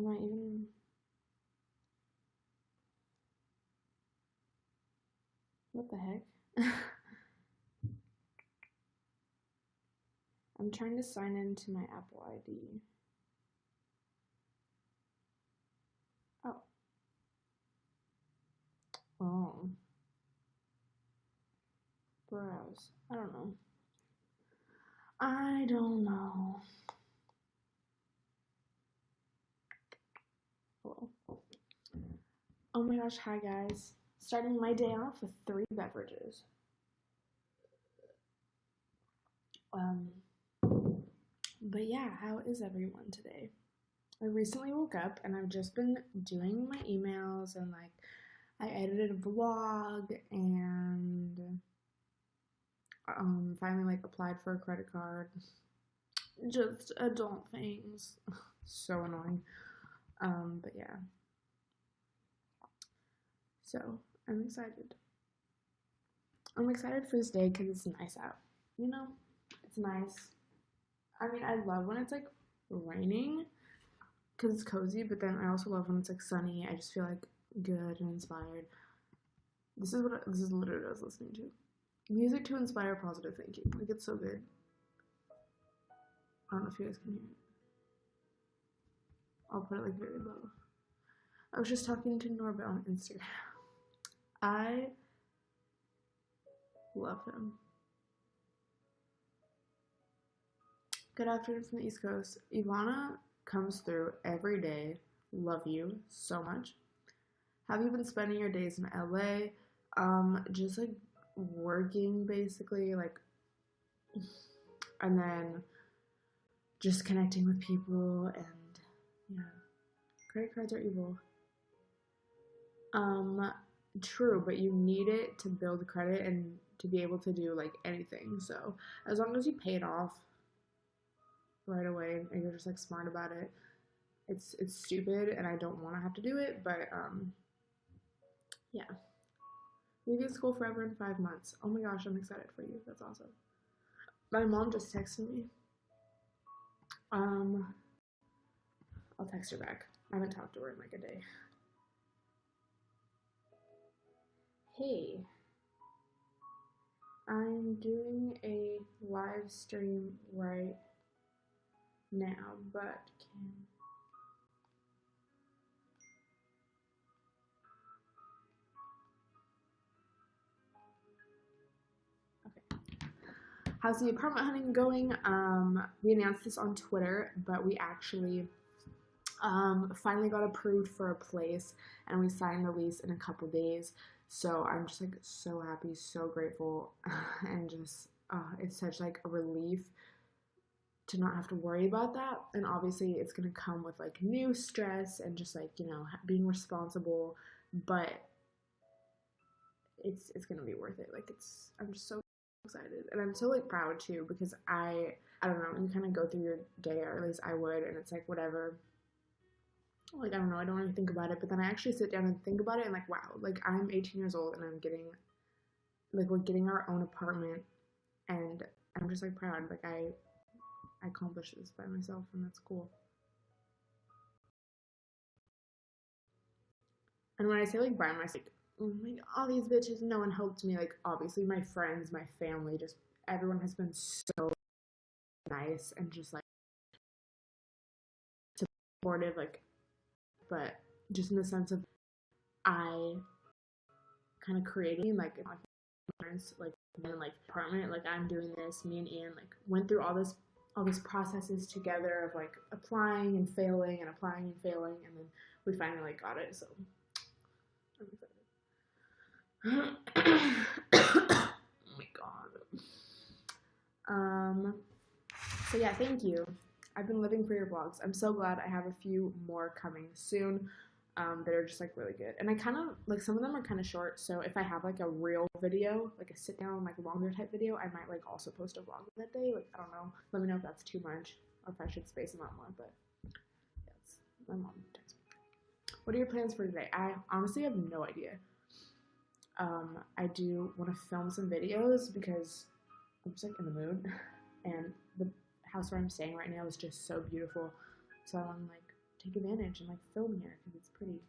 Am I even... What the heck? I'm trying to sign into my Apple ID. Oh. Oh. Browse. I don't know. I don't know. Hello. Oh my gosh, hi guys. Starting my day off with 3 beverages. But yeah, how is everyone today? I recently woke up and I've just been doing my emails and like I edited a vlog and finally like applied for a credit card. Just adult things. So annoying. But yeah. So I'm excited. I'm excited for this day because it's nice out. You know, it's nice. I mean, I love when it's like raining because it's cozy, but then I also love when it's like sunny. I just feel like good and inspired. This is literally what I was listening to. Music to inspire positive thinking. Like, it's so good. I don't know if you guys can hear it. I'll put it like very low. I was just talking to Norbert on Instagram. I love him. Good afternoon from the East Coast. Ivana comes through every day. Love you so much. Have you been spending your days in LA? Just like working basically, like, and then just connecting with people, and yeah, credit cards are evil. True, but you need it to build credit and to be able to do like anything. So as long as you pay it off right away and you're just like smart about it, it's stupid and I don't want to have to do it, but yeah. Leaving school forever in 5 months. Oh my gosh, I'm excited for you. That's awesome. My mom just texted me. I'll text her back. I haven't talked to her in like a day. Hey, I'm doing a live stream right now, but can... How's the apartment hunting going? We announced this on Twitter, but we actually finally got approved for a place, and we signed the lease in a couple days. So I'm just like so happy, so grateful, and just it's such like a relief to not have to worry about that. And obviously, it's gonna come with like new stress and just like, you know, being responsible, but it's gonna be worth it. Like, I'm just so excited, and I'm so like proud too, because I don't know, you kind of go through your day, or at least I would, and it's like whatever, like I don't know, I don't really think about it, but then I actually sit down and think about it and like, wow, like I'm 18 years old and we're getting our own apartment, and I'm just like proud, like I accomplished this by myself, and that's cool. And when I say like by myself, like all these bitches, no one helped me. Like obviously my friends, my family, just everyone has been so nice and just like supportive, like, but just in the sense of I kind of creating like my parents, like in like apartment, like I'm doing this, me and Ian like went through all these processes together of like applying and failing and applying and failing, and then we finally like got it. So I'm excited. Oh my god. So yeah, thank you. I've been living for your vlogs. I'm so glad. I have a few more coming soon that are just like really good. And I kind of like, some of them are kind of short, so if I have like a real video, like a sit down, like longer type video, I might like also post a vlog that day. Like, I don't know. Let me know if that's too much or if I should space them out more. But yes, my mom texted me. What are your plans for today? I honestly have no idea. I do want to film some videos because I'm just like in the mood, and the house where I'm staying right now is just so beautiful. So I'm like take advantage and like film here because it's pretty.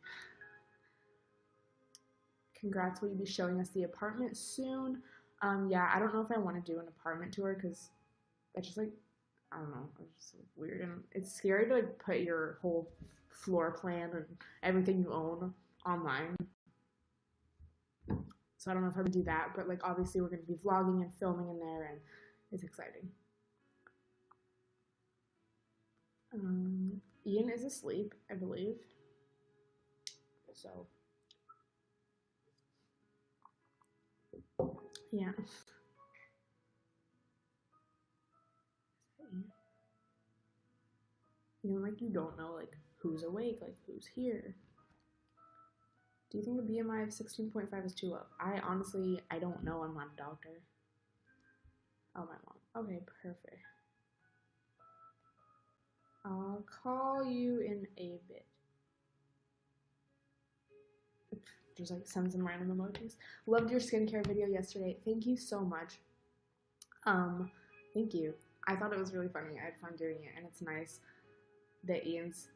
Congrats, will you be showing us the apartment soon? Yeah, I don't know if I want to do an apartment tour because it's just like, I don't know, it's just like weird and it's scary to like put your whole floor plan and everything you own online. So I don't know if I'm gonna do that, but like obviously we're gonna be vlogging and filming in there and it's exciting. Ian is asleep, I believe. So yeah. You know, like you don't know like who's awake, like who's here. Do you think a BMI of 16.5 is too low? I honestly, I don't know. I'm not a doctor. Oh, my mom. Okay, perfect. I'll call you in a bit. Just like send some random emojis. Loved your skincare video yesterday. Thank you so much. Thank you. I thought it was really funny. I had fun doing it, and it's nice that Ian's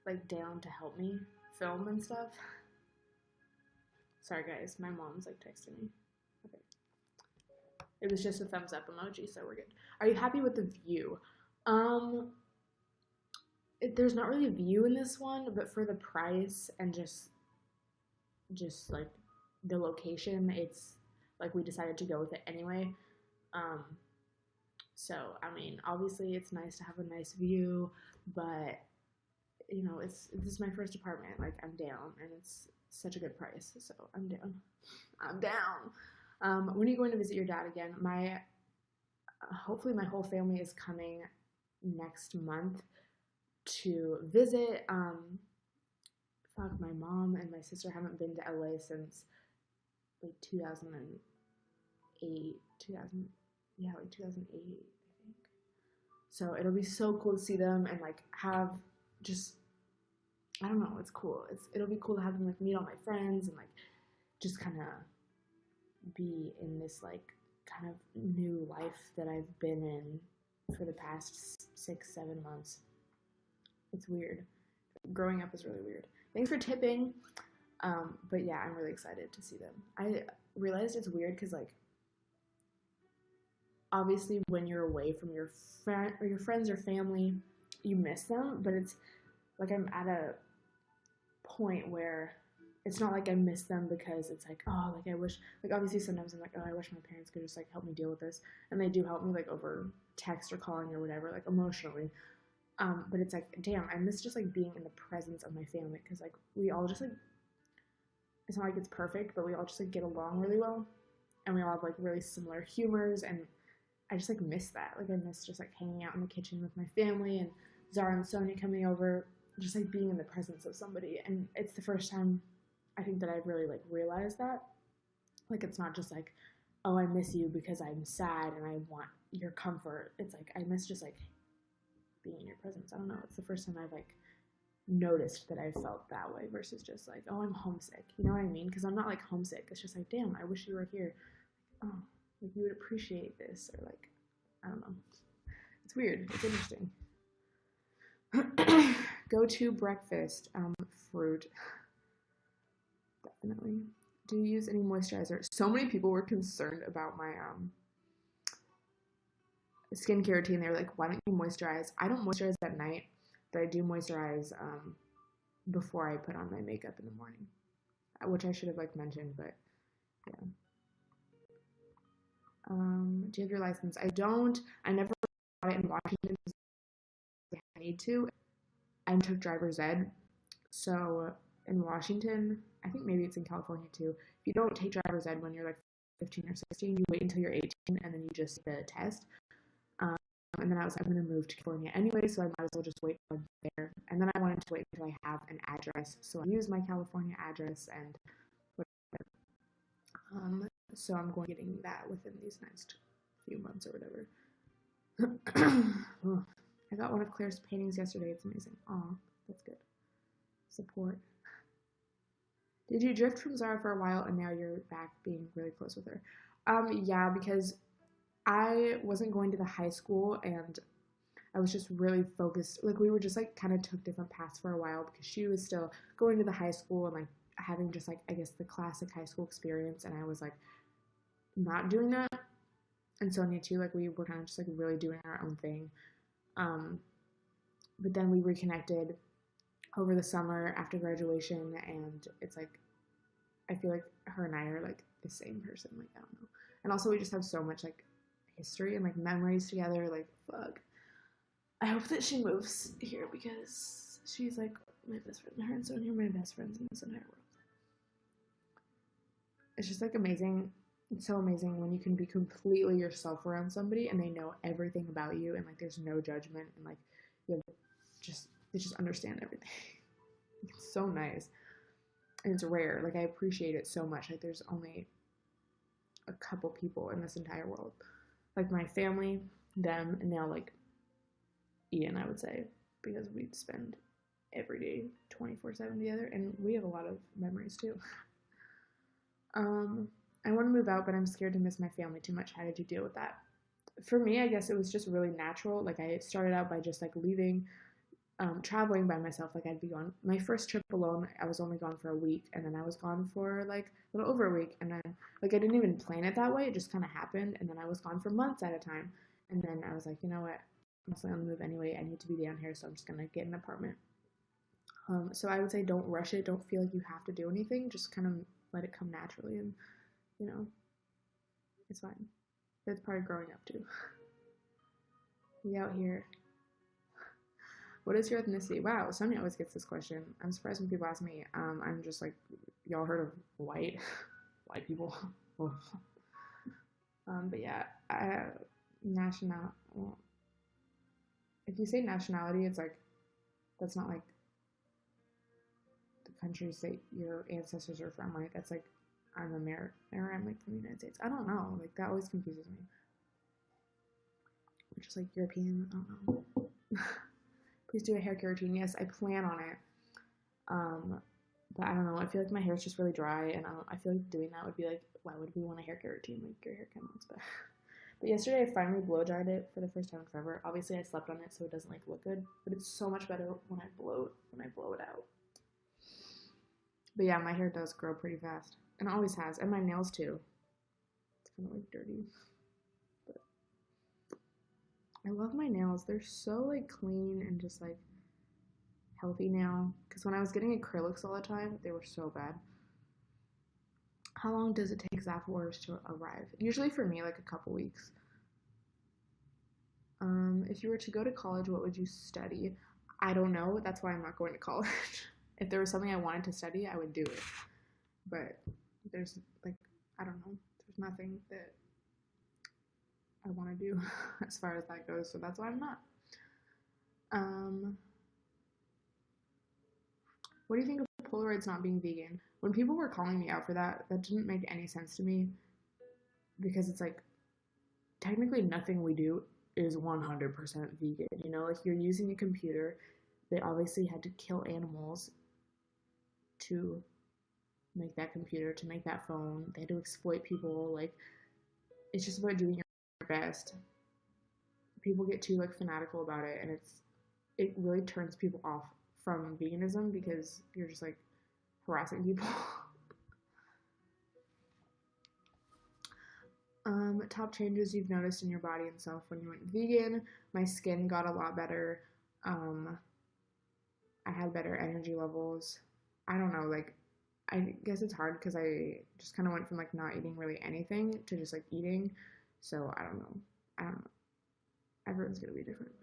like down to help me film and stuff. Sorry guys, my mom's like texting me. Okay. It was just a thumbs up emoji, so we're good. Are you happy with the view? There's not really a view in this one, but for the price and just like the location, it's like we decided to go with it anyway. So I mean, obviously it's nice to have a nice view, but you know, this is my first apartment. Like I'm down, and it's such a good price, so I'm down. I'm down. When are you going to visit your dad again? Hopefully my whole family is coming next month to visit. Fuck, my mom and my sister haven't been to LA since like 2008, like 2008, I think. So it'll be so cool to see them and like have just, I don't know, it's cool. It'll be cool to have them like meet all my friends and like just kind of be in this like kind of new life that I've been in for the past 6-7 months. It's weird. Growing up is really weird. Thanks for tipping. But yeah, I'm really excited to see them. I realized it's weird because like obviously when you're away from your friends or family, you miss them, but it's like I'm at a point where it's not like I miss them because it's like, oh, like I wish, like obviously sometimes I'm like, oh, I wish my parents could just like help me deal with this, and they do help me like over text or calling or whatever, like emotionally. But it's like, damn, I miss just like being in the presence of my family because like we all just like, it's not like it's perfect, but we all just like get along really well, and we all have like really similar humors, and I just like miss that. Like I miss just like hanging out in the kitchen with my family and Zara and Sonia coming over, just like being in the presence of somebody. And it's the first time I think that I've really like realized that. Like it's not just like, oh, I miss you because I'm sad and I want your comfort. It's like I miss just like being in your presence. I don't know. It's the first time I've like noticed that I felt that way versus just like, oh, I'm homesick. You know what I mean? Because I'm not like homesick. It's just like, damn, I wish you were here. Oh, like you would appreciate this, or like, I don't know. It's weird. It's interesting. Go to breakfast. Fruit. Definitely. Do you use any moisturizer? So many people were concerned about my skincare routine. They were like, why don't you moisturize? I don't moisturize at night, but I do moisturize before I put on my makeup in the morning, which I should have like mentioned, but yeah. Do you have your license? I don't. I never got it in Washington because I need to. I took driver's ed. So in Washington, I think maybe it's in California too, if you don't take driver's ed when you're like 15 or 16, you wait until you're 18 and then you just take the test. And then I'm going to move to California anyway, so I might as well just wait till I'm there. And then I wanted to wait until I have an address, so I use my California address and whatever. So I'm going to be getting that within these next few months or whatever. I got one of Claire's paintings yesterday. It's amazing. Aw, that's good. Support. Did you drift from Zara for a while and now you're back being really close with her? Yeah, because I wasn't going to the high school and I was just really focused. Like we were just like kind of took different paths for a while because she was still going to the high school and like having just like I guess the classic high school experience, and I was like not doing that. And Sonia too, like we were kind of just like really doing our own thing. Um, but then we reconnected over the summer after graduation, and it's like I feel like her and I are like the same person. Like I don't know. And also we just have so much like history and like memories together. Like fuck. I hope that she moves here because she's like my best friend. Her and Sonia are my best friends in this entire world. It's just like amazing. It's so amazing when you can be completely yourself around somebody and they know everything about you and like there's no judgment and like you have just they just understand everything. It's so nice. And it's rare. Like I appreciate it so much. Like there's only a couple people in this entire world. Like my family, them, and now like Ian, I would say, because we spend every day 24/7 together, and we have a lot of memories too. I want to move out, but I'm scared to miss my family too much. How did you deal with that? For me, I guess it was just really natural. Like I started out by just like leaving, traveling by myself. Like I'd be gone. My first trip alone, I was only gone for a week, and then I was gone for like a little over a week, and then like I didn't even plan it that way. It just kind of happened, and then I was gone for months at a time. And then I was like, you know what? I'm just gonna move anyway. I need to be down here, so I'm just gonna get an apartment. So I would say don't rush it. Don't feel like you have to do anything. Just kind of let it come naturally, and you know, it's fine. That's part of growing up too. We out here. What is your ethnicity? Wow, Sonia always gets this question. I'm surprised when people ask me. I'm just like, y'all heard of white people? But yeah, national. Well, if you say nationality, it's like that's not like the countries that your ancestors are from, right? That's like I'm American or I'm like from the United States. I don't know. Like that always confuses me. I'm just like European. I don't know. Please do a hair care routine. Yes, I plan on it. But I don't know. I feel like my hair is just really dry, and I feel like doing that would be like, why would we want a hair care routine? Like your hair kind of looks bad. But yesterday I finally blow dried it for the first time in forever. Obviously I slept on it, so it doesn't like look good, but it's so much better when I blow it out. But yeah, my hair does grow pretty fast, and it always has, and my nails too. It's kind of like dirty, but I love my nails. They're so like clean and just like healthy now. Because when I was getting acrylics all the time, they were so bad. How long does it take Zap orders to arrive? Usually for me, like a couple weeks. If you were to go to college, what would you study? I don't know. That's why I'm not going to college. If there was something I wanted to study, I would do it. But there's like, I don't know. There's nothing that I want to do as far as that goes. So that's why I'm not. What do you think of Polaroids not being vegan? When people were calling me out for that, that didn't make any sense to me because it's like technically nothing we do is 100% vegan. You know, like you're using a computer. They obviously had to kill animals to make that computer, to make that phone. They had to exploit people. Like, it's just about doing your best. People get too like fanatical about it, and it really turns people off from veganism because you're just like harassing people. Top changes you've noticed in your body and self when you went vegan. My skin got a lot better. I had better energy levels. I don't know, like, I guess it's hard because I just kind of went from like not eating really anything to just like eating. So I don't know. I don't know. Everyone's gonna be different.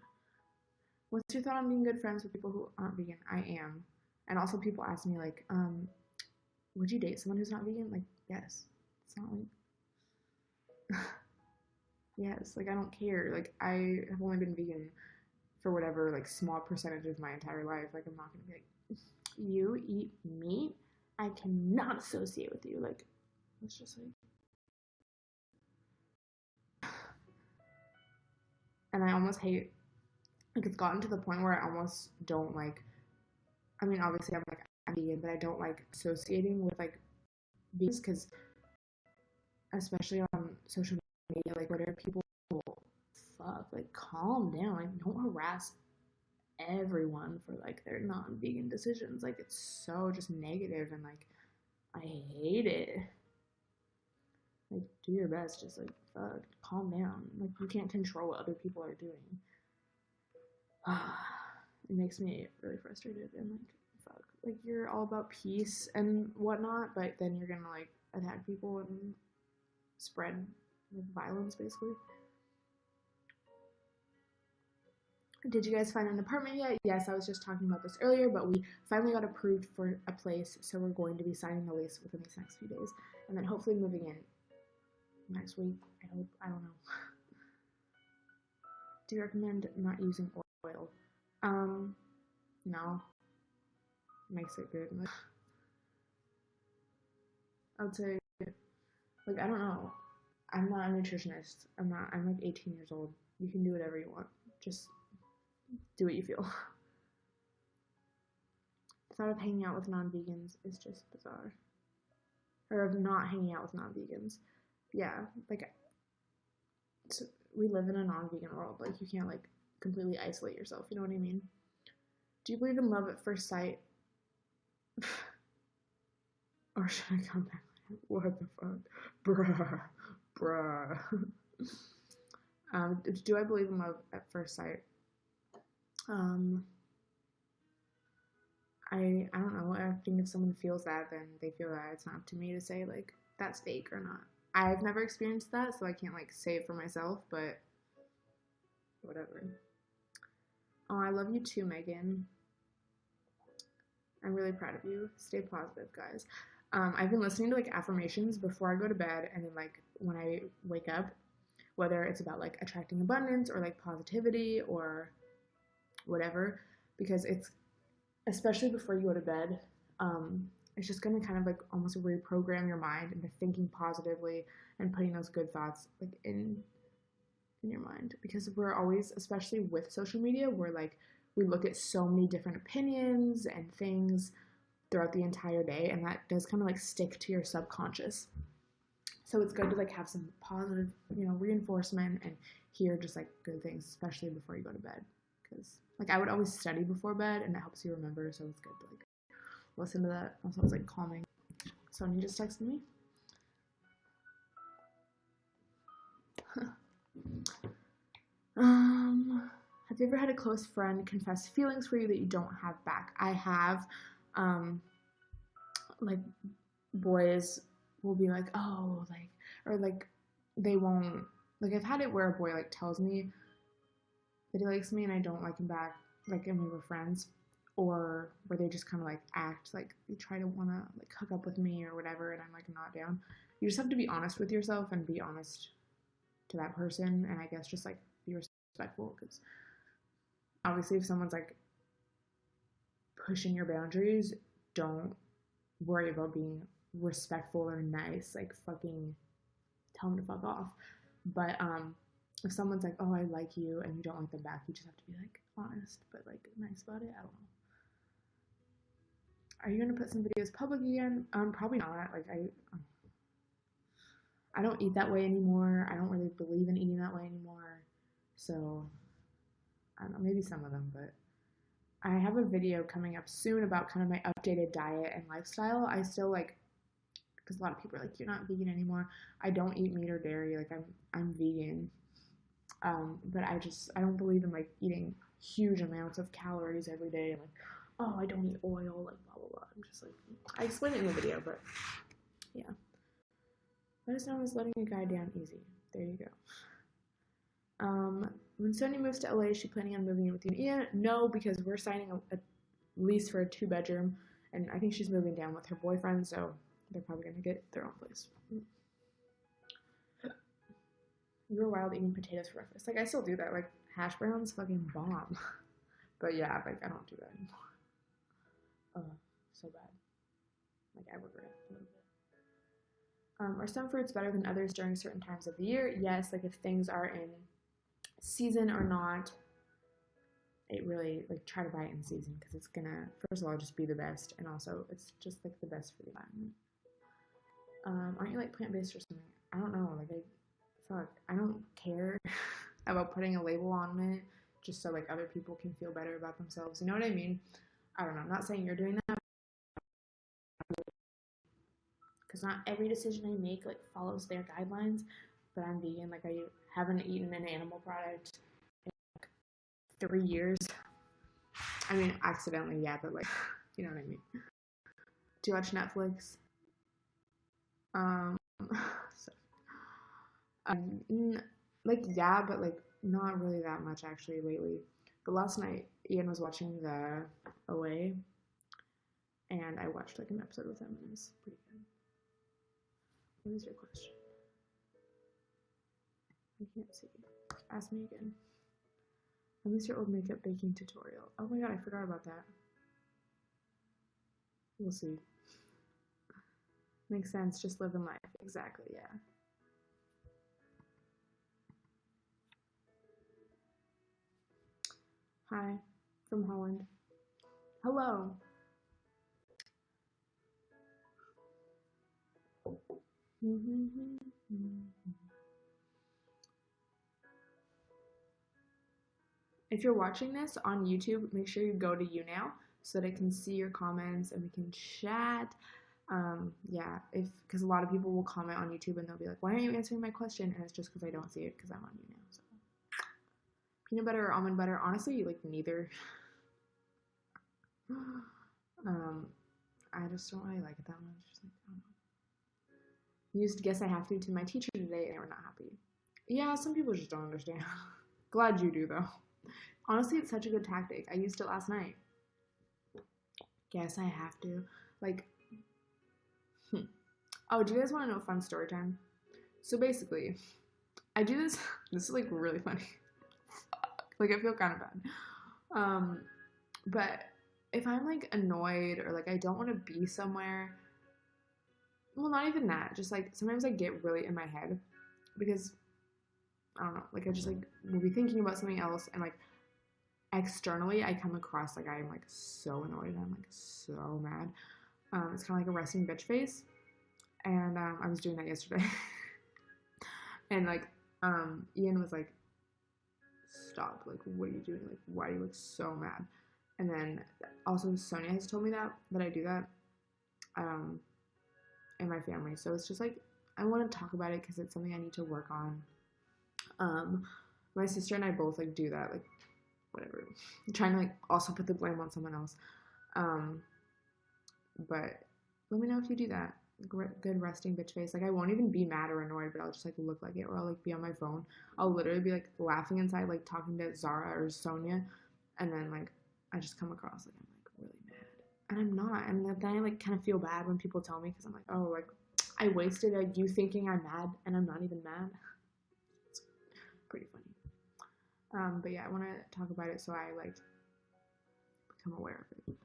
What's your thought on being good friends with people who aren't vegan? I am. And also people ask me like, would you date someone who's not vegan? Like, yes. It's not like yes, like I don't care. Like I have only been vegan for whatever like small percentage of my entire life. Like I'm not gonna be like, you eat meat? I cannot associate with you. Like it's just like and I almost hate like it's gotten to the point where I almost don't like I mean obviously I'm vegan, but I don't like associating with like vegans because especially on social media, like what are people fuck like calm down. Like, don't harass everyone for like their non-vegan decisions. Like, it's so just negative, and like I hate it. Like, do your best. Just like, fuck, calm down. Like, you can't control what other people are doing. It makes me really frustrated, and like, fuck, like, you're all about peace and whatnot, but then you're gonna like attack people and spread like, violence, basically. Did you guys find an apartment yet? Yes, I was just talking about this earlier, but we finally got approved for a place, so we're going to be signing the lease within these next few days, and then hopefully moving in next week. I hope. I don't know. Do you recommend not using oil? No. Makes it good. I would say, like, I don't know. I'm not a nutritionist. I'm like 18 years old. You can do whatever you want. Just do what you feel. The thought of hanging out with non-vegans is just bizarre. Or of not hanging out with non-vegans. Yeah, like, we live in a non-vegan world. Like, you can't, like, completely isolate yourself. You know what I mean? Do you believe in love at first sight? Or should I come back? What the fuck? Bruh. Do I believe in love at first sight? I don't know. I think if someone feels that, then they feel that. It's not up to me to say, like, that's fake or not. I've never experienced that, so I can't, like, say it for myself, but whatever. Oh, I love you too, Megan. I'm really proud of you. Stay positive, guys. I've been listening to, like, affirmations before I go to bed, and then, like, when I wake up, whether it's about, like, attracting abundance or, like, positivity or whatever, because it's, especially before you go to bed, it's just going to kind of, like, almost reprogram your mind into thinking positively and putting those good thoughts, like, in your mind, because we're always, especially with social media, we're, like, we look at so many different opinions and things throughout the entire day, and that does kind of, like, stick to your subconscious. So it's good to, like, have some positive, you know, reinforcement and hear just, like, good things, especially before you go to bed, because, like, I would always study before bed, and it helps you remember, so it's good to, like, listen to that. Also, it's, like, calming. Sonia just texted me. Have you ever had a close friend confess feelings for you that you don't have back? I have. Like, boys will be like, oh, like, or like, they won't, like, I've had it where a boy, like, tells me that he likes me and I don't like him back, like, and we were friends, or where they just kind of, like, act like they try to want to, like, hook up with me or whatever, and I'm, like, not down. You just have to be honest with yourself and be honest to that person, and I guess just, like, be respectful, because obviously if someone's, like, pushing your boundaries, don't worry about being respectful or nice, like, fucking tell them to fuck off. But if someone's like, oh, I like you, and you don't like them back, you just have to be, like, honest but, like, nice about it. I don't know. Are you gonna put some videos public again? Probably not. Like, I don't eat that way anymore. I don't really believe in eating that way anymore, so I don't know, maybe some of them. But I have a video coming up soon about kind of my updated diet and lifestyle. I still, like, because a lot of people are like, you're not vegan anymore. I don't eat meat or dairy. Like, I'm vegan. But I don't believe in, like, eating huge amounts of calories every day. Like, oh, I don't eat oil, like, blah, blah, blah. I'm just like, I explain it in the video, but yeah. Let us know is letting a guy down easy. There you go. When Sonia moves to LA, is she planning on moving in with you and Ian? No, because we're signing a lease for a 2-bedroom, and I think she's moving down with her boyfriend, so they're probably going to get their own place. You were wild eating potatoes for breakfast. Like, I still do that. Like, hash browns fucking bomb. But yeah, like, I don't do that anymore. So bad. Like, I regret it a little bit. Are some fruits better than others during certain times of the year? Yes, like, if things are in season or not, it really, like, try to buy it in season, because it's gonna, first of all, just be the best, and also it's just, like, the best for the environment. Aren't you, like, plant-based or something? I don't know, like, I don't care. about putting a label on it just so like other people can feel better about themselves. You know what I mean? I don't know. I'm not saying you're doing that because not every decision I make like follows their guidelines. But I'm vegan. Like I haven't eaten an animal product in like 3 years. I mean, accidentally, yeah, but like, you know what I mean. Do you watch Netflix? Um, so, like yeah, but like not really that much actually lately. But last night, Ian was watching the OA, and I watched like an episode with him, and it was pretty good. What is your question? I can't see. Ask me again. I miss your old makeup baking tutorial. Oh my god, I forgot about that. We'll see. Makes sense. Just live in life. Exactly, yeah. Hi, from Holland. Hello. If you're watching this on YouTube, make sure you go to YouNow so that I can see your comments and we can chat. Yeah, because a lot of people will comment on YouTube and they'll be like, "Why aren't you answering my question?" And it's just because I don't see it because I'm on YouNow. So, peanut butter or almond butter? Honestly, like neither. I just don't really like it that much. Just like, I don't know. Used guess I have to my teacher today and they were not happy. Yeah, some people just don't understand. Glad you do though. Honestly, it's such a good tactic. I used it last night. Guess I have to. Like, oh, do you guys want to know a fun story time? So basically, I do this. This is like really funny. Like, I feel kind of bad. But if I'm like annoyed or like I don't want to be somewhere, well, not even that. Just like sometimes I get really in my head because I don't know. Like I just like will be thinking about something else and like externally I come across like I'm like so annoyed and I'm like so mad. It's kind of like a resting bitch face, and I was doing that yesterday, and like Ian was like, "Stop! Like, what are you doing? Like, why do you look so mad?" And then also Sonia has told me that I do that in my family, so it's just like I want to talk about it because it's something I need to work on. My sister and I both like do that, like whatever. I'm trying to like also put the blame on someone else. But let me know if you do that. Good resting bitch face. Like I won't even be mad or annoyed, but I'll just like look like it, or I'll like be on my phone. I'll literally be like laughing inside, like talking to Zara or Sonia, and then like I just come across like I'm like really mad, and I'm not. And then I like kind of feel bad when people tell me because I'm like, oh, like I wasted you thinking I'm mad, and I'm not even mad. It's pretty funny. But yeah, I want to talk about it so I like become aware of it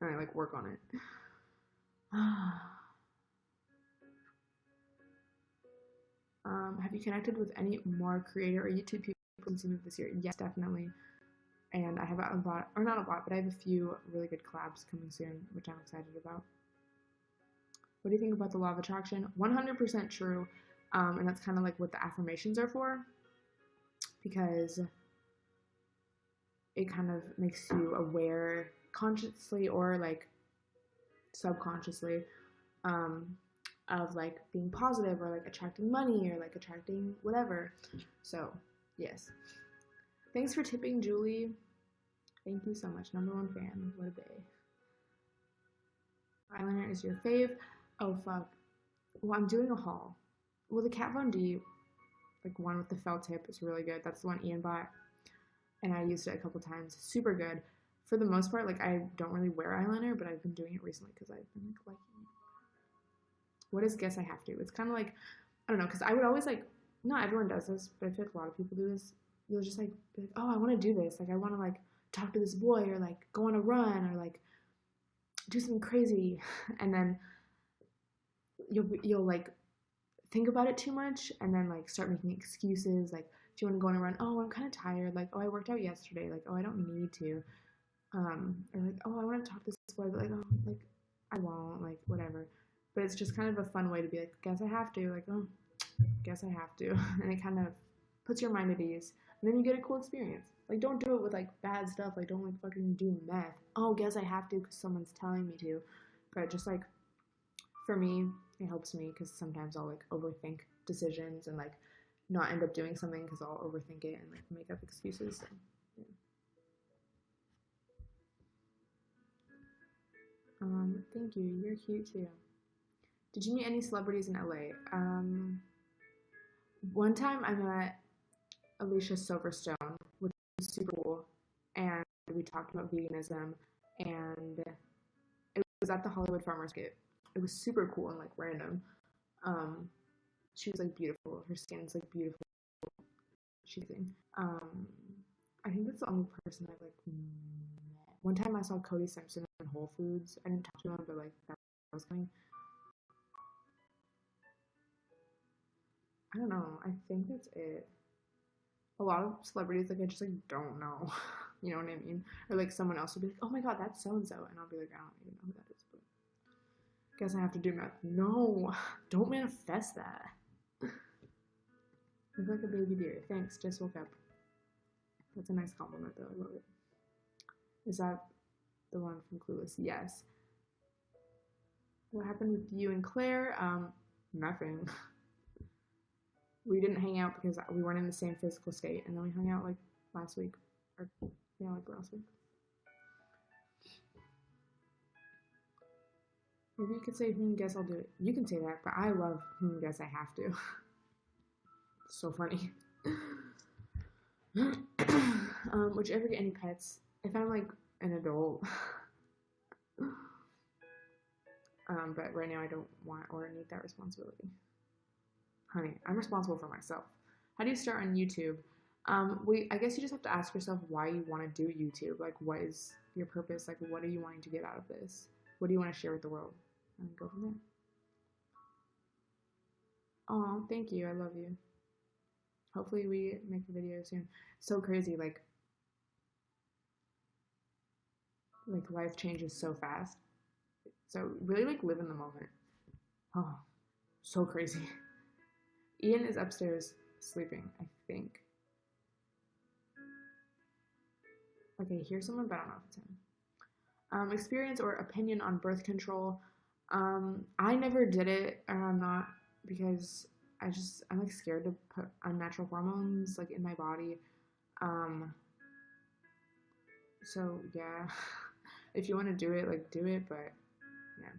and I like work on it. Have you connected with any more creator or YouTube people since you moved this year? Yes, definitely. And I have a lot, or not a lot, but I have a few really good collabs coming soon, which I'm excited about. What do you think about the law of attraction? 100% true. And that's kind of like what the affirmations are for, because it kind of makes you aware consciously or like subconsciously of like being positive or like attracting money or like attracting whatever. So yes, thanks for tipping, Julie. Thank you so much. #1 fan. What a bae. Eyeliner is your fave? Oh fuck. Well, I'm doing a haul. Well, the Kat Von D, like one with the felt tip, is really good. That's the one Ian bought, and I used it a couple times. Super good. For the most part, like I don't really wear eyeliner, but I've been doing it recently because I've been like liking it. What is guess I have to? It's kind of like, I don't know, because I would always like, not everyone does this, but I feel like a lot of people do this. You'll just like be like, oh, I want to do this. Like I want to like talk to this boy or like go on a run or like do something crazy, and then you'll like think about it too much and then like start making excuses. Like if you want to go on a run, oh, I'm kind of tired. Like, oh, I worked out yesterday. Like, oh, I don't need to. Or like, oh, I want to talk to this boy, but like, oh, like I won't. Like whatever. But it's just kind of a fun way to be like, guess I have to. Like, oh, guess I have to, and it kind of puts your mind at ease, and then you get a cool experience. Like, don't do it with like bad stuff. Like, don't like fucking do meth. Oh, guess I have to because someone's telling me to. But just like, for me, it helps me because sometimes I'll like overthink decisions and like not end up doing something because I'll overthink it and like make up excuses. So, yeah. Thank you. You're cute too. Did you meet any celebrities in LA? One time I met Alicia Silverstone, which was super cool, and we talked about veganism, and it was at the Hollywood Farmers Market. It was super cool and like random. Um, she was like beautiful. Her skin's like beautiful. She's I think that's the only person I've like met. One time I saw Cody Simpson in Whole Foods. I didn't talk to him, but like that was coming. I don't know. I think that's it. A lot of celebrities like I just like don't know. You know what I mean? Or like someone else will be like, "Oh my god, that's so and so," and I'll be like, "I don't even know who that is." But guess I have to do math. No, don't manifest that. Look like a baby deer. Thanks. Just woke up. That's a nice compliment, though. I love it. Is that the one from Clueless? Yes. What happened with you and Claire? Nothing. We didn't hang out because we weren't in the same physical state, and then we hung out like last week, or yeah, like last week. Maybe you could say guess I'll do it. You can say that, but I love guess I have to. So funny. Would you ever get any pets? If I'm like an adult. But right now I don't want or need that responsibility. Honey, I'm responsible for myself. How do you start on YouTube? I guess you just have to ask yourself why you want to do YouTube. Like, what is your purpose? Like, what are you wanting to get out of this? What do you want to share with the world? And go from there. Oh, thank you. I love you. Hopefully we make a video soon. It's so crazy, like life changes so fast. So really like live in the moment. Oh, so crazy. Ian is upstairs sleeping, I think. Okay, here's someone, but I don't know if it's him. Experience or opinion on birth control. I never did it, and I'm not because I'm like scared to put unnatural hormones like in my body. So yeah, if you want to do it, like do it, but yeah.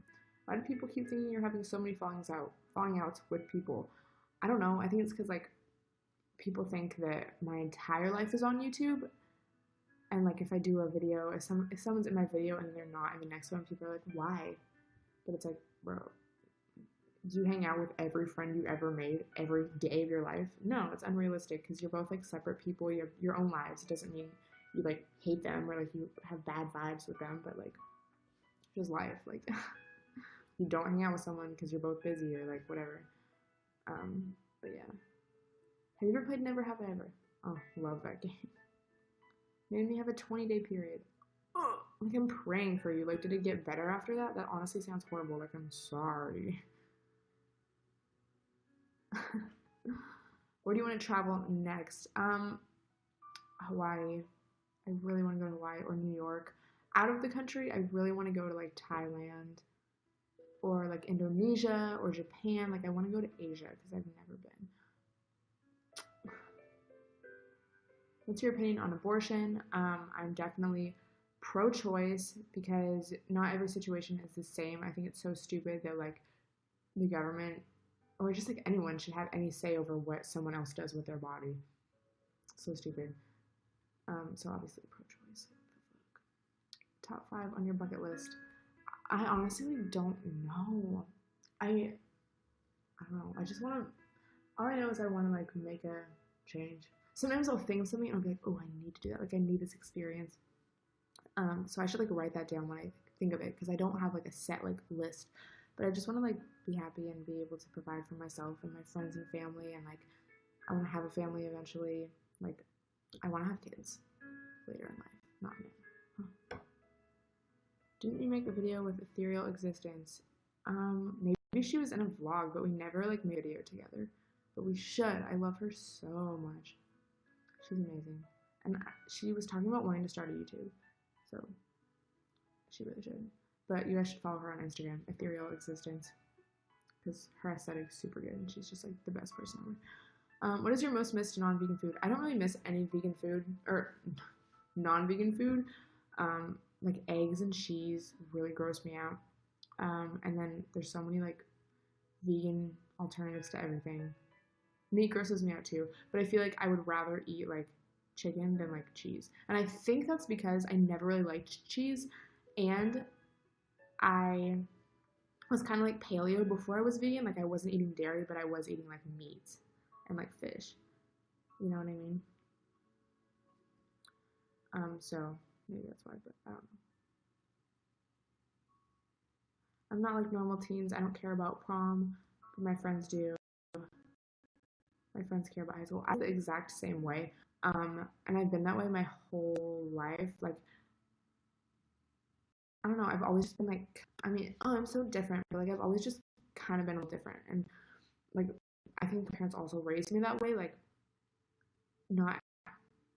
Why do people keep thinking you're having so many falling outs with people? I don't know. I think it's because like people think that my entire life is on YouTube, and like if I do a video, if someone's in my video and they're not in the next one, people are like, why? But it's like, bro, do you hang out with every friend you ever made every day of your life? No, it's unrealistic because you're both like separate people. You have your own lives. It doesn't mean you like hate them or like you have bad vibes with them, but like just life. Like you don't hang out with someone because you're both busy or like whatever. But yeah. Have you ever played Never Have I Ever? Oh, love that game. Made me have a 20-day period. Oh, like I'm praying for you. Like, did it get better after that? That honestly sounds horrible. Like, I'm sorry. Where do you want to travel next? Hawaii. I really want to go to Hawaii or New York. Out of the country, I really want to go to like Thailand or like Indonesia or Japan. Like I want to go to Asia because I've never been. What's your opinion on abortion? I'm definitely pro-choice because not every situation is the same. I think it's so stupid that like the government or just like anyone should have any say over what someone else does with their body. So stupid. So obviously pro-choice. Top 5 on your bucket list. I honestly don't know. I don't know. I just want to. All I know is I want to like make a change. Sometimes I'll think of something and I'll be like, oh, I need to do that. Like I need this experience. So I should like write that down when I think of it because I don't have like a set like list. But I just want to like be happy and be able to provide for myself and my friends and family and like I want to have a family eventually. Like I want to have kids later in life, not now. Huh. Didn't we make a video with Ethereal Existence? Maybe she was in a vlog, but we never like made a video together. But we should. I love her so much. She's amazing. And she was talking about wanting to start a YouTube. So she really should. But you guys should follow her on Instagram, Ethereal Existence. Because her aesthetic's super good and she's just like the best person ever. What is your most missed non-vegan food? I don't really miss any vegan food or non-vegan food. Like eggs and cheese really gross me out. And then there's so many like vegan alternatives to everything. Meat grosses me out too, but I feel like I would rather eat like chicken than like cheese. And I think that's because I never really liked cheese, and I was kind of like paleo before I was vegan. Like I wasn't eating dairy, but I was eating like meat and like fish. You know what I mean? So maybe that's why, but I don't know. I'm not like normal teens. I don't care about prom, but my friends do. My friends care about high school. I'm the exact same way. And I've been that way my whole life. Like, I don't know. I've always just been like, I mean, oh, I'm so different. But like, I've always just kind of been different. And like, I think my parents also raised me that way. Like, not,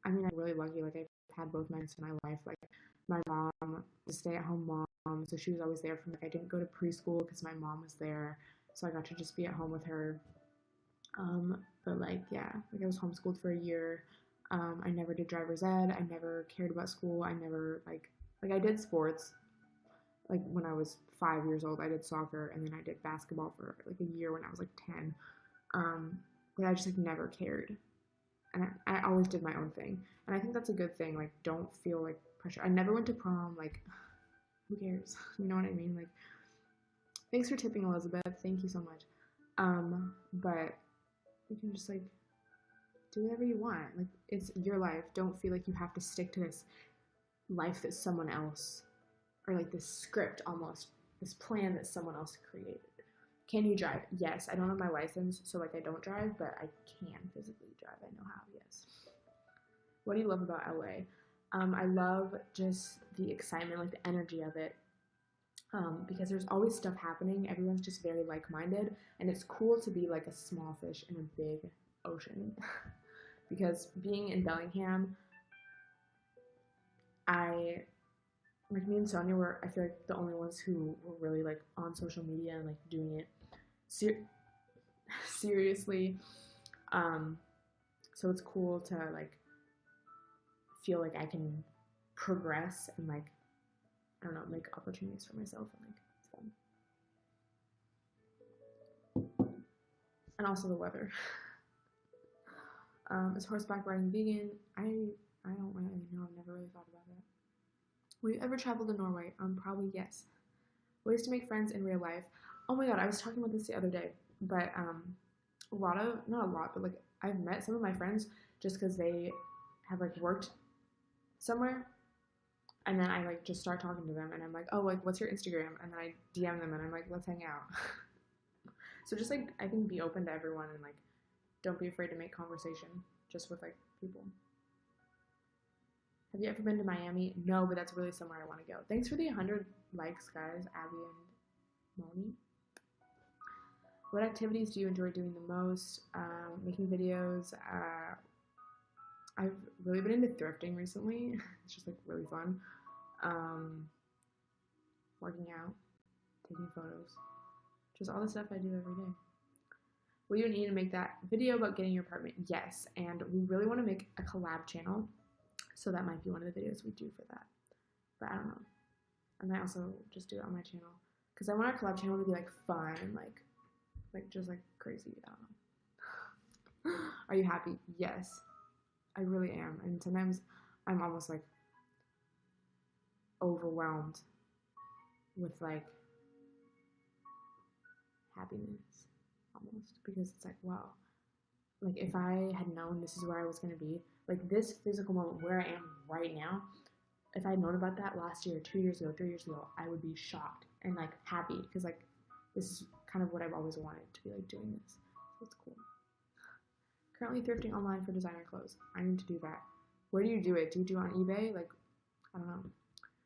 I mean, I'm really lucky. Like, I've had both parents in my life. Like, my mom was a stay-at-home mom, so she was always there for me. Like, I didn't go to preschool because my mom was there, so I got to just be at home with her. But like, yeah, like I was homeschooled for a year. I never did driver's ed. I never cared about school. I never like I did sports. Like when I was 5 years old, I did soccer, and then I did basketball for like a year when I was like 10. But I just like never cared, and I always did my own thing. And I think that's a good thing. Like, don't feel like pressure. I never went to prom. Like, who cares? You know what I mean? Like, thanks for tipping, Elizabeth. Thank you so much. But you can just like do whatever you want. Like, it's your life. Don't feel like you have to stick to this life that someone else, or like this script almost, this plan that someone else created. Can you drive? Yes. I don't have my license, so like I don't drive, but I can physically drive. I know how, yes. What do you love about LA? I love just the excitement, like the energy of it. Because there's always stuff happening. Everyone's just very like-minded, and it's cool to be like a small fish in a big ocean. Because being in Bellingham, like me and Sonia were, I feel like, the only ones who were really like on social media and like doing it seriously. So it's cool to like feel like I can progress and like, I don't know, make opportunities for myself, and like it's fun. And also the weather. Is horseback riding vegan? I don't really know. I've never really thought about that. Will you ever travel to Norway? Probably yes. Ways to make friends in real life. Oh my god, I was talking about this the other day, but not a lot, but like I've met some of my friends just because they have like worked somewhere, and then I like just start talking to them, and I'm like, oh, like what's your Instagram? And then I DM them, and I'm like, let's hang out. So just like, I think be open to everyone, and like don't be afraid to make conversation just with like people. Have you ever been to Miami? No, but that's really somewhere I want to go. Thanks for the 100 likes, guys, Abby and Moni. What activities do you enjoy doing the most? Making videos. I've really been into thrifting recently. It's just like really fun. Working out, taking photos, just all the stuff I do every day. Will you need to make that video about getting your apartment? Yes, and we really want to make a collab channel, so that might be one of the videos we do for that. But I don't know. I might also just do it on my channel, because I want our collab channel to be like fun and like just like crazy. I don't know. Are you happy? Yes, I really am. And sometimes I'm almost like overwhelmed with like happiness almost, because it's like, wow, like if I had known this is where I was going to be, like this physical moment where I am right now, if I had known about that last year, 2 years ago, 3 years ago, I would be shocked and like happy, because like this is kind of what I've always wanted to be like doing this. So it's cool. Currently thrifting online for designer clothes. I need to do that. Where do you do it? Do you do it on eBay? Like, I don't know.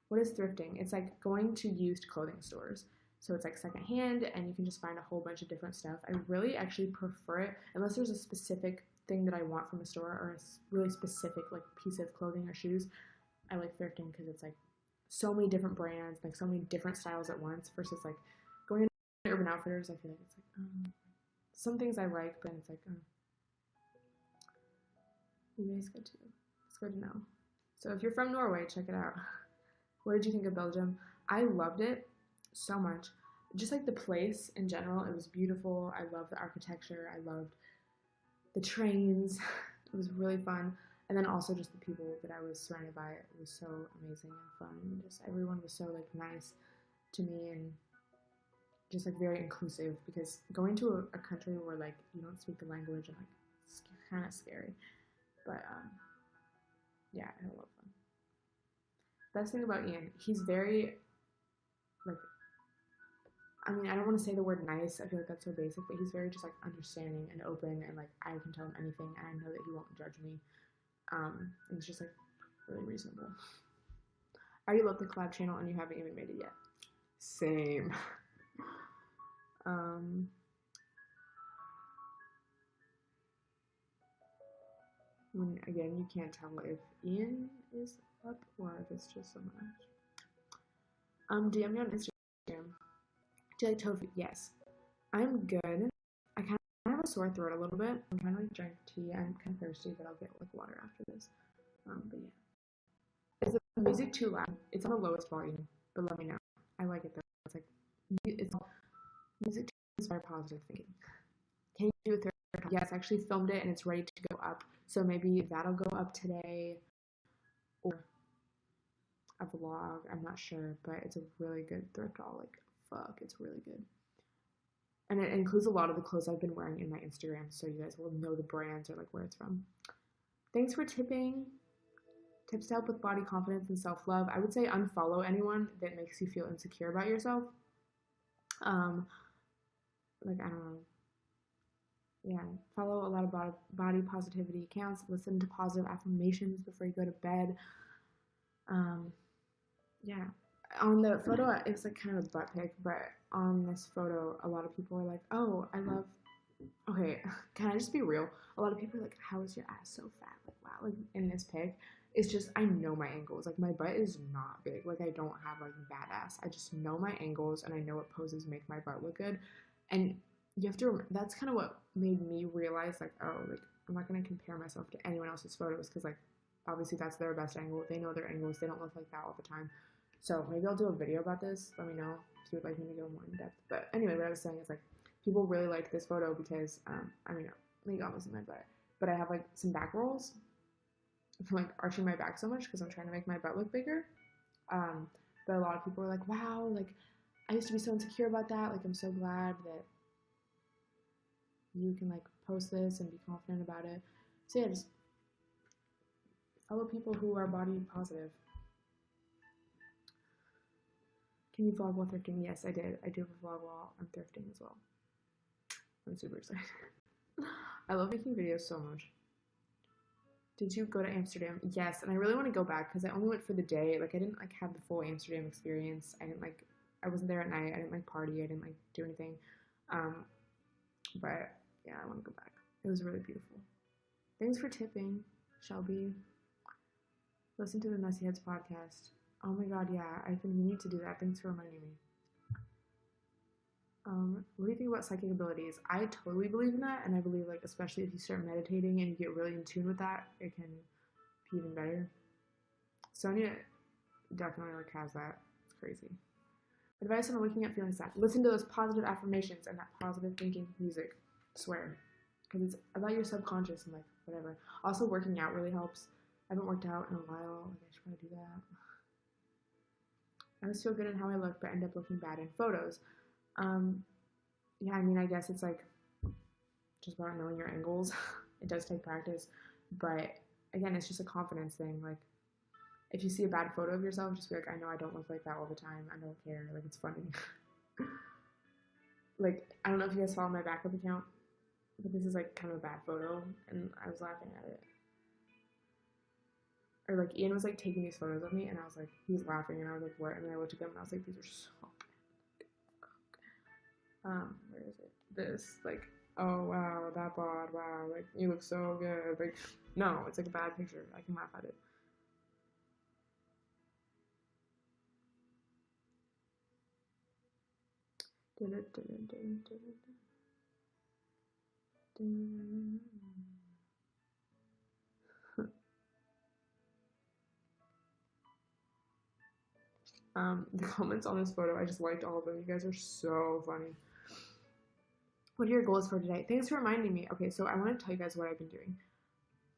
What is thrifting? It's like going to used clothing stores. So it's like secondhand, and you can just find a whole bunch of different stuff. I really actually prefer it, unless there's a specific thing that I want from a store or a really specific like piece of clothing or shoes, I like thrifting because it's like so many different brands, like so many different styles at once versus like going to Urban Outfitters. I feel like it's like some things I like, but it's like eBay is good too. It's good to know. So if you're from Norway, check it out. What did you think of Belgium? I loved it so much. Just like the place in general, it was beautiful. I loved the architecture. I loved the trains. It was really fun. And then also just the people that I was surrounded by. It was so amazing and fun. And just everyone was so like nice to me and just like very inclusive, because going to a country where like you don't speak the language and like it's kind of scary. But yeah, I had a lot of fun. Best thing about Ian, he's very like, I mean, I don't want to say the word nice. I feel like that's so basic, but he's very just like understanding and open, and like I can tell him anything, and I know that he won't judge me. And it's just like really reasonable. I already love the collab channel, and you haven't even made it yet. Same. Again, you can't tell if Ian is up or if it's just someone else. DM me on Instagram. Do you like tofu? Yes. I'm good. I kind of have a sore throat a little bit. I'm trying to like drink tea. I'm kind of thirsty, but I'll get like water after this. But yeah. Is the music too loud? It's on the lowest volume, but let me know. I like it though. It's like music is very positive thinking. Can you do a third? Yes, I actually filmed it and it's ready to go up. So maybe that'll go up today, or a vlog. I'm not sure, but it's a really good thrift haul. Like, fuck, it's really good. And it includes a lot of the clothes I've been wearing in my Instagram, so you guys will know the brands or like where it's from. Thanks for tipping. Tips to help with body confidence and self-love. I would say unfollow anyone that makes you feel insecure about yourself. Like, I don't know. Yeah, follow a lot of body positivity accounts. Listen to positive affirmations before you go to bed. Yeah. On the photo, it's like kind of a butt pic, but on this photo, a lot of people are like, oh, I love, okay, can I just be real? A lot of people are like, how is your ass so fat? Like, wow, like in this pic, it's just, I know my angles. Like, my butt is not big. Like, I don't have like bad ass. I just know my angles and I know what poses make my butt look good. And you have to, that's kind of what made me realize, like, oh, like, I'm not going to compare myself to anyone else's photos, because, like, obviously that's their best angle. They know their angles. They don't look like that all the time. So maybe I'll do a video about this. Let me know if you would like me to go more in depth. But anyway, what I was saying is, like, people really liked this photo because, I mean, maybe almost in my butt, but I have, like, some back rolls from, like, arching my back so much because I'm trying to make my butt look bigger. But a lot of people were like, wow, like, I used to be so insecure about that. Like, I'm so glad that you can like post this and be confident about it. So yeah, just follow people who are body positive. Can you vlog while thrifting? Yes, I did. I do have a vlog while I'm thrifting as well. I'm super excited. I love making videos so much. Did you go to Amsterdam? Yes, and I really want to go back because I only went for the day. Like, I didn't like have the full Amsterdam experience. I wasn't there at night. I didn't like party. I didn't like do anything. But yeah, I want to go back. It was really beautiful. Thanks for tipping, Shelby. Listen to the Messy Heads podcast. Oh my god, yeah, I think we need to do that. Thanks for reminding me. What do you think about psychic abilities? I totally believe in that, and I believe, like, especially if you start meditating and you get really in tune with that, it can be even better. Sonia definitely, like, has that. It's crazy. Advice on waking up feeling sad. Listen to those positive affirmations and that positive thinking music. I swear. Because it's about your subconscious and, like, whatever. Also, working out really helps. I haven't worked out in a while. Like, I should probably do that. I always feel good in how I look, but end up looking bad in photos. Yeah, I mean, I guess it's, like, just about knowing your angles. It does take practice. But, again, it's just a confidence thing. Like, if you see a bad photo of yourself, just be like, I know I don't look like that all the time. I don't care. Like, it's funny. Like, I don't know if you guys follow my backup account, but this is, like, kind of a bad photo, and I was laughing at it. Or, like, Ian was, like, taking these photos of me, and I was, like, he was laughing, and I was, like, what? And then I looked at them, and I was, like, these are so bad. Where is it? This, like, oh wow, that bod, wow, like you look so good. Like, no, it's like a bad picture. I can laugh at it. The comments on this photo, I just liked all of them. You guys are so funny. What are your goals for today? Thanks for reminding me. Okay, so I want to tell you guys what I've been doing.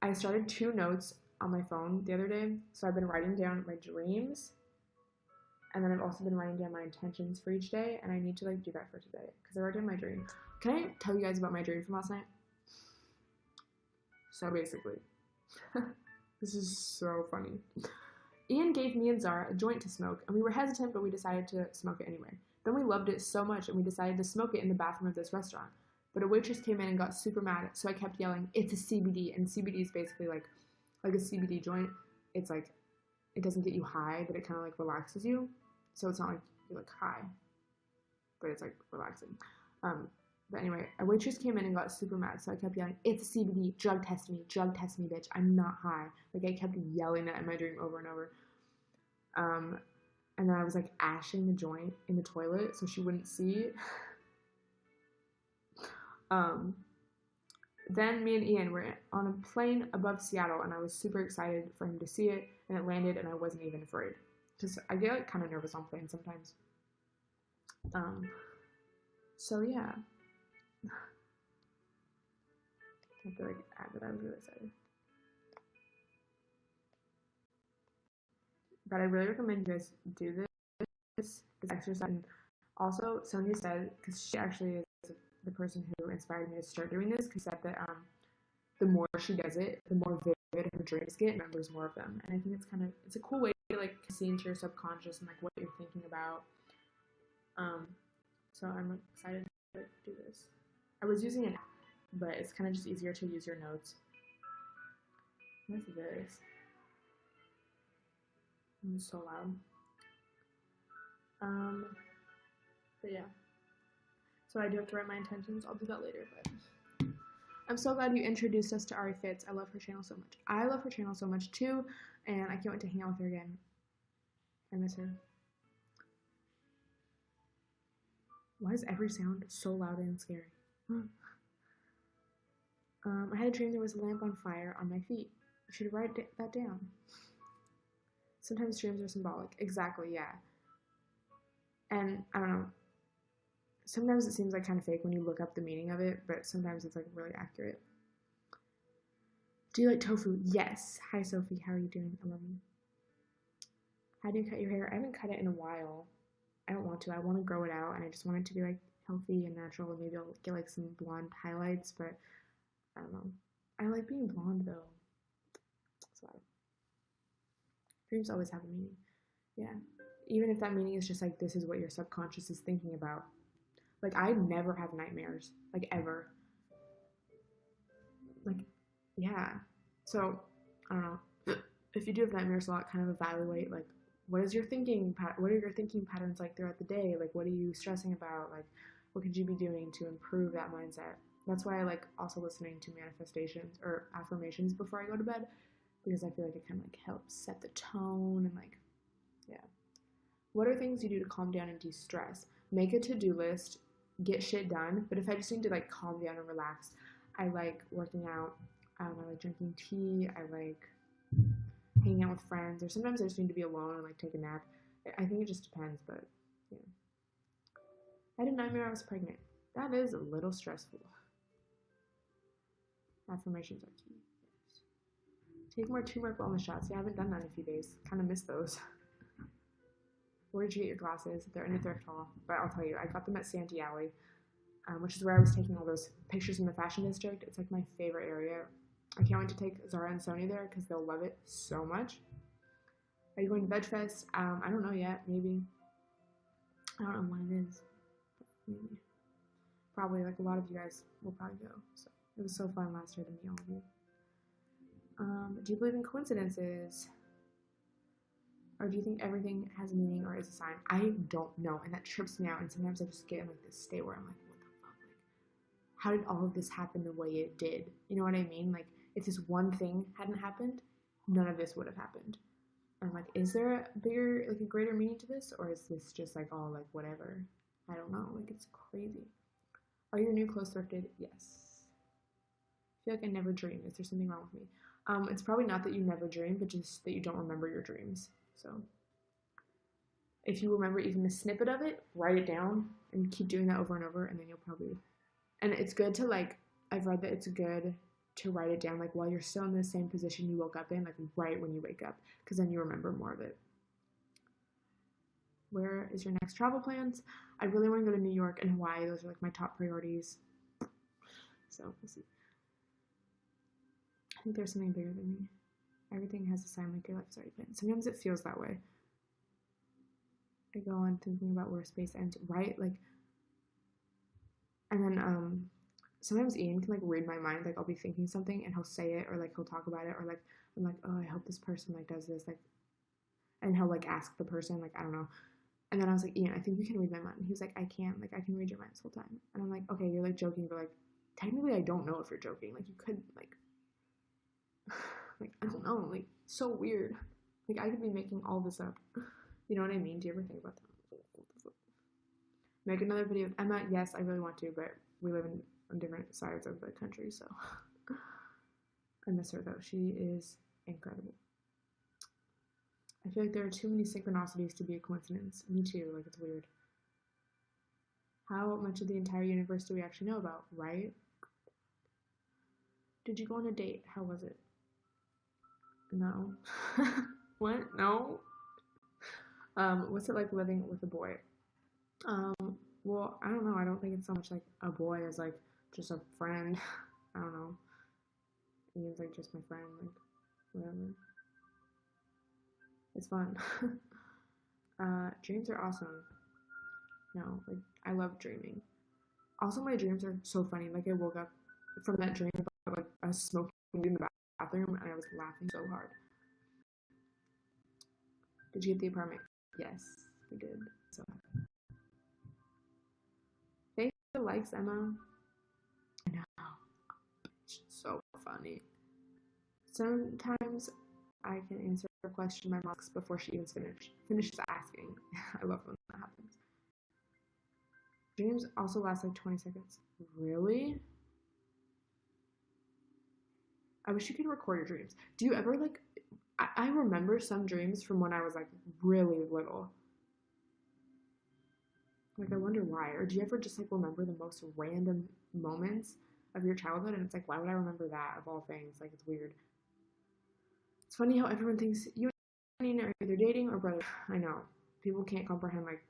I started 2 notes on my phone the other day. So I've been writing down my dreams, and then I've also been writing down my intentions for each day, and I need to like do that for today because I wrote down my dream. Can I tell you guys about my dream from last night? So basically, this is so funny. Ian gave me and Zara a joint to smoke, and we were hesitant, but we decided to smoke it anyway. Then we loved it so much, and we decided to smoke it in the bathroom of this restaurant. But a waitress came in and got super mad, so I kept yelling, "It's a CBD," and CBD is basically like a CBD joint. It's like it doesn't get you high, but it kind of like relaxes you. So it's not like you're like high, but it's like relaxing. But anyway, a waitress came in and got super mad, so I kept yelling, "It's a CBD, drug test me, bitch, I'm not high." Like I kept yelling that in my dream over and over. And then I was like ashing the joint in the toilet so she wouldn't see. Then me and Ian were on a plane above Seattle, and I was super excited for him to see it, and it landed, and I wasn't even afraid. Just I get like kind of nervous on planes sometimes. So yeah. I have to like add that I was really excited. But I really recommend you guys do this exercise. And also, Sonia said, because she actually is the person who inspired me to start doing this, because said that the more she does it, the more vivid her dreams get, and remembers more of them. And I think it's a cool way to like see into your subconscious and like what you're thinking about. So I'm excited to do this. I was using an app, but it's kind of just easier to use your notes. What's this? It's so loud. But yeah. So I do have to write my intentions. I'll do that later, but I'm so glad you introduced us to Ari Fitz. I love her channel so much. I love her channel so much too, and I can't wait to hang out with her again. I miss her. Why is every sound so loud and scary? I had a dream there was a lamp on fire on my feet. You should write that down. Sometimes dreams are symbolic. Exactly, yeah. And I don't know. Sometimes it seems like kind of fake when you look up the meaning of it, but sometimes it's like really accurate. Do you like tofu? Yes. Hi, Sophie. How are you doing? I love you. How do you cut your hair? I haven't cut it in a while. I don't want to. I want to grow it out, and I just want it to be like healthy and natural, and maybe I'll get like some blonde highlights, but I don't know. I like being blonde though. So dreams always have a meaning. Yeah. Even if that meaning is just like this is what your subconscious is thinking about. Like I never have nightmares, like ever. Like, yeah. So I don't know. If you do have nightmares a lot, kind of evaluate like what are your thinking patterns like throughout the day? Like what are you stressing about? Like what could you be doing to improve that mindset? That's why I like also listening to manifestations or affirmations before I go to bed, because I feel like it kind of like helps set the tone and like, yeah. What are things you do to calm down and de-stress? Make a to-do list, get shit done. But if I just need to like calm down and relax, I like working out. I like drinking tea. I like hanging out with friends. Or sometimes I just need to be alone and like take a nap. I think it just depends, but yeah. I had a nightmare I was pregnant. That is a little stressful. Affirmations are key. Yes. Take more turmeric wellness shots. Yeah, I haven't done that in a few days. Kind of miss those. Where did you get your glasses? They're in a thrift haul, but I'll tell you, I got them at Santee Alley, which is where I was taking all those pictures in the fashion district. It's like my favorite area. I can't wait to take Zara and Sony there because they'll love it so much. Are you going to Veg Fest? I don't know yet. Maybe. I don't know when it is. Maybe. Probably like a lot of you guys will probably go. So it was so fun last year to meet all of you. Do you believe in coincidences? Or do you think everything has a meaning or is a sign? I don't know, and that trips me out. And sometimes I just get in like this state where I'm like, what the fuck? Like, how did all of this happen the way it did? You know what I mean? Like, if this one thing hadn't happened, none of this would have happened. And I'm like, is there a bigger, like a greater meaning to this? Or is this just like all like whatever? I don't know. Like, it's crazy. Are your new clothes thrifted? Yes. I feel like I never dream. Is there something wrong with me? It's probably not that you never dream, but just that you don't remember your dreams. So if you remember even a snippet of it, write it down and keep doing that over and over, and then you'll probably, and it's good to like, I've read that it's good to write it down like while you're still in the same position you woke up in, like right when you wake up, because then you remember more of it. Where is your next travel plans? I really want to go to New York and Hawaii. Those are like my top priorities. So we'll see. I think there's something bigger than me. Everything has a sign like your life is already planned. Sometimes it feels that way. I go on thinking about where space ends, right? Like, and then sometimes Ian can like read my mind. Like, I'll be thinking something and he'll say it, or like he'll talk about it, or like I'm like, oh, I hope this person like does this, like, and he'll like ask the person, like, I don't know. And then I was like, Ian, I think you can read my mind. And he was like, I can't. Like, I can read your mind this whole time. And I'm like, okay, you're like joking, but like technically I don't know if you're joking. Like, you could like I don't know, like, so weird. Like, I could be making all this up. You know what I mean? Do you ever think about that? Make another video with Emma? Yes, I really want to, but we live on different sides of the country, so I miss her, though. She is incredible. I feel like there are too many synchronicities to be a coincidence. Me too, like, it's weird. How much of the entire universe do we actually know about, right? Did you go on a date? How was it? No. What? No? What's it like living with a boy? Well, I don't know. I don't think it's so much like a boy as like just a friend. I don't know. He's like just my friend, like whatever. It's fun. Dreams are awesome. No, like I love dreaming. Also, my dreams are so funny. Like, I woke up from that dream about like us smoking in the bathroom, and I was laughing so hard. Did you get the apartment? Yes, we did. So, thanks for the likes, Emma. I know. It's so funny. Sometimes I can answer a question my mom asks before she even finishes asking. I love when that happens. Dreams also last like 20 seconds. Really? I wish you could record your dreams. Do you ever like, I remember some dreams from when I was like really little. Like, I wonder why. Or do you ever just like remember the most random moments of your childhood? And it's like, why would I remember that of all things? Like, it's weird. It's funny how everyone thinks you and Nina are either dating or brothers. I know. People can't comprehend like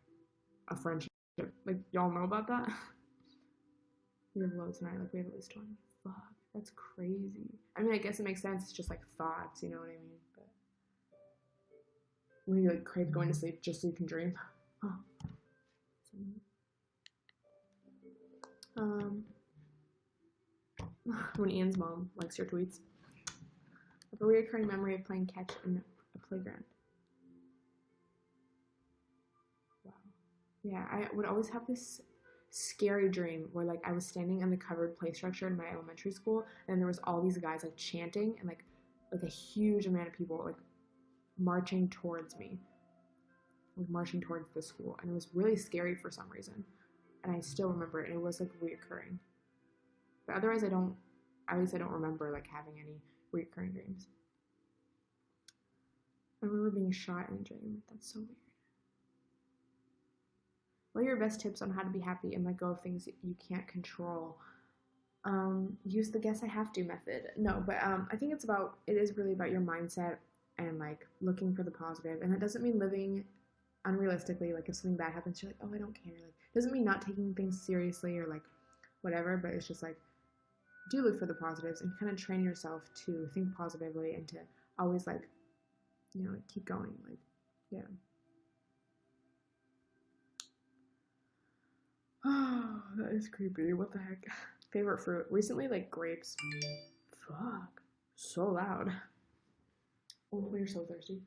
a friendship. Like, y'all know about that? We have low tonight. Like, we have at least 20. Fuck, that's crazy. I mean, I guess it makes sense. It's just like thoughts, you know what I mean? But when you like crave going to sleep just so you can dream. Huh. When Ian's mom likes your tweets. I have a recurring memory of playing catch in a playground. Wow. Yeah, I would always have this scary dream where like I was standing in the covered play structure in my elementary school, and there was all these guys like chanting, and like a huge amount of people like marching towards me, like marching towards the school, and it was really scary for some reason, and I still remember it, and it was like reoccurring. But otherwise, at least I don't remember like having any reoccurring dreams. I remember being shot in a dream. That's so weird. What are your best tips on how to be happy and let go of things that you can't control? Use the guess I have to method. No, but I think it is really about your mindset and like looking for the positive. And that doesn't mean living unrealistically. Like, if something bad happens, you're like, oh, I don't care. Like, doesn't mean not taking things seriously or like whatever, but it's just like, do look for the positives and kind of train yourself to think positively and to always like, you know, keep going. Like, yeah. Oh, that is creepy. What the heck? Favorite fruit? Recently, like grapes. Fuck. So loud. Oh, you're so thirsty.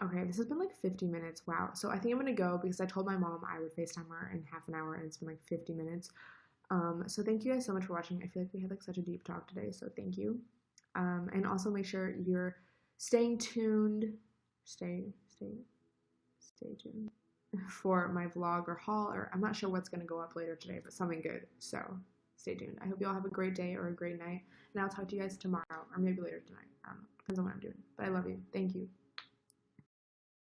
Okay, this has been like 50 minutes. Wow. So I think I'm gonna go because I told my mom I would FaceTime her in half an hour and it's been like 50 minutes. So thank you guys so much for watching. I feel like we had like such a deep talk today, so thank you. And also make sure you're staying tuned. Stay tuned for my vlog or haul, or I'm not sure what's gonna go up later today, but something good. So stay tuned. I hope you all have a great day or a great night, and I'll talk to you guys tomorrow or maybe later tonight. I don't know. Depends on what I'm doing. But I love you. Thank you.